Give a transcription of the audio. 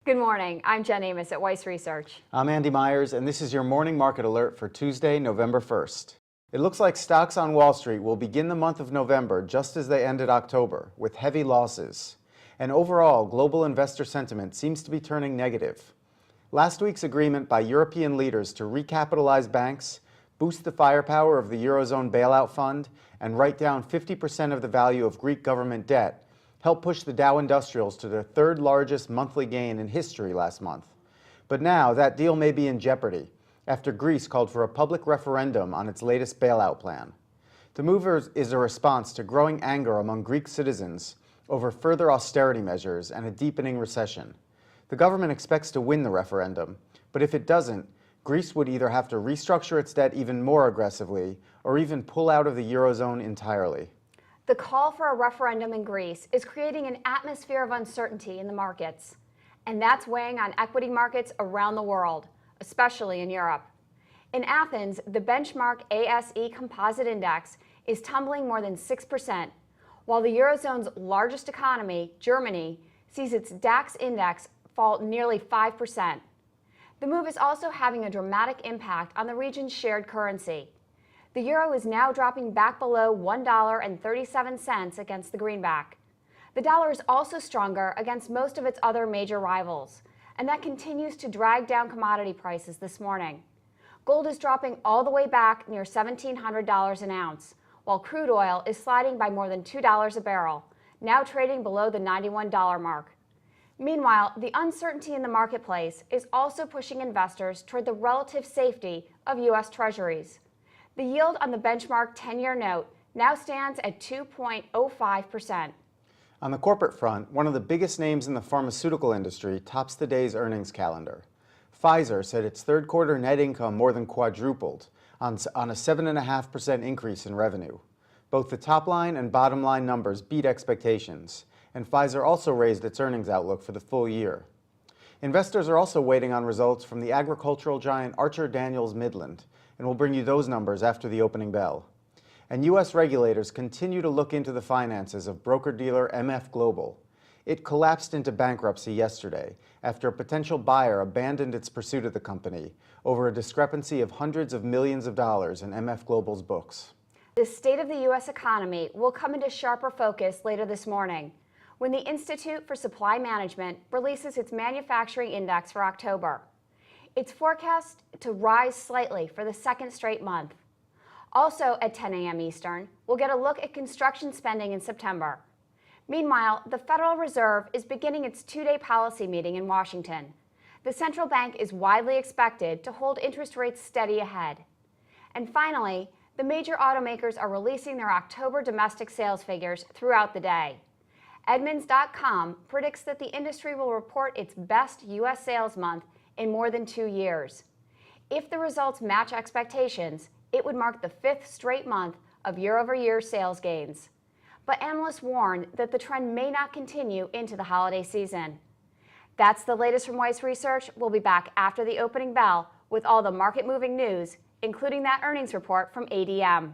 Good morning. I'm Jen Amos at Weiss Research. I'm Andy Myers, and this is your morning market alert for Tuesday, November 1st. It looks like stocks on Wall Street will begin the month of November just as they ended October, with heavy losses. And overall, global investor sentiment seems to be turning negative. Last week's agreement by European leaders to recapitalize banks, boost the firepower of the Eurozone bailout fund, and write down 50% of the value of Greek government debt helped push the Dow Industrials to their third largest monthly gain in history last month. But now that deal may be in jeopardy after Greece called for a public referendum on its latest bailout plan. The move is a response to growing anger among Greek citizens over further austerity measures and a deepening recession. The government expects to win the referendum, but if it doesn't, Greece would either have to restructure its debt even more aggressively or even pull out of the Eurozone entirely. The call for a referendum in Greece is creating an atmosphere of uncertainty in the markets, and that's weighing on equity markets around the world, especially in Europe. In Athens, the benchmark ASE Composite Index is tumbling more than 6%, while the Eurozone's largest economy, Germany, sees its DAX index fall nearly 5%. The move is also having a dramatic impact on the region's shared currency. The euro is now dropping back below $1.37 against the greenback. The dollar is also stronger against most of its other major rivals, and that continues to drag down commodity prices this morning. Gold is dropping all the way back near $1,700 an ounce, while crude oil is sliding by more than $2 a barrel, now trading below the $91 mark. Meanwhile, the uncertainty in the marketplace is also pushing investors toward the relative safety of U.S. Treasuries. The yield on the benchmark 10-year note now stands at 2.05%. On the corporate front, one of the biggest names in the pharmaceutical industry tops the day's earnings calendar. Pfizer said its third quarter net income more than quadrupled on a 7.5% increase in revenue. Both the top line and bottom line numbers beat expectations, and Pfizer also raised its earnings outlook for the full year. Investors are also waiting on results from the agricultural giant Archer-Daniels-Midland, and we'll bring you those numbers after the opening bell. And U.S. regulators continue to look into the finances of broker-dealer MF Global. It collapsed into bankruptcy yesterday after a potential buyer abandoned its pursuit of the company over a discrepancy of hundreds of millions of dollars in MF Global's books. The state of the U.S. economy will come into sharper focus later this morning, when the Institute for Supply Management releases its manufacturing index for October. It's forecast to rise slightly for the second straight month. Also at 10 a.m. Eastern, we'll get a look at construction spending in September. Meanwhile, the Federal Reserve is beginning its two-day policy meeting in Washington. The central bank is widely expected to hold interest rates steady ahead. And finally, the major automakers are releasing their October domestic sales figures throughout the day. Edmunds.com predicts that the industry will report its best U.S. sales month in more than 2 years. If the results match expectations, it would mark the fifth straight month of year-over-year sales gains. But analysts warn that the trend may not continue into the holiday season. That's the latest from Weiss Research. We'll be back after the opening bell with all the market-moving news, including that earnings report from ADM.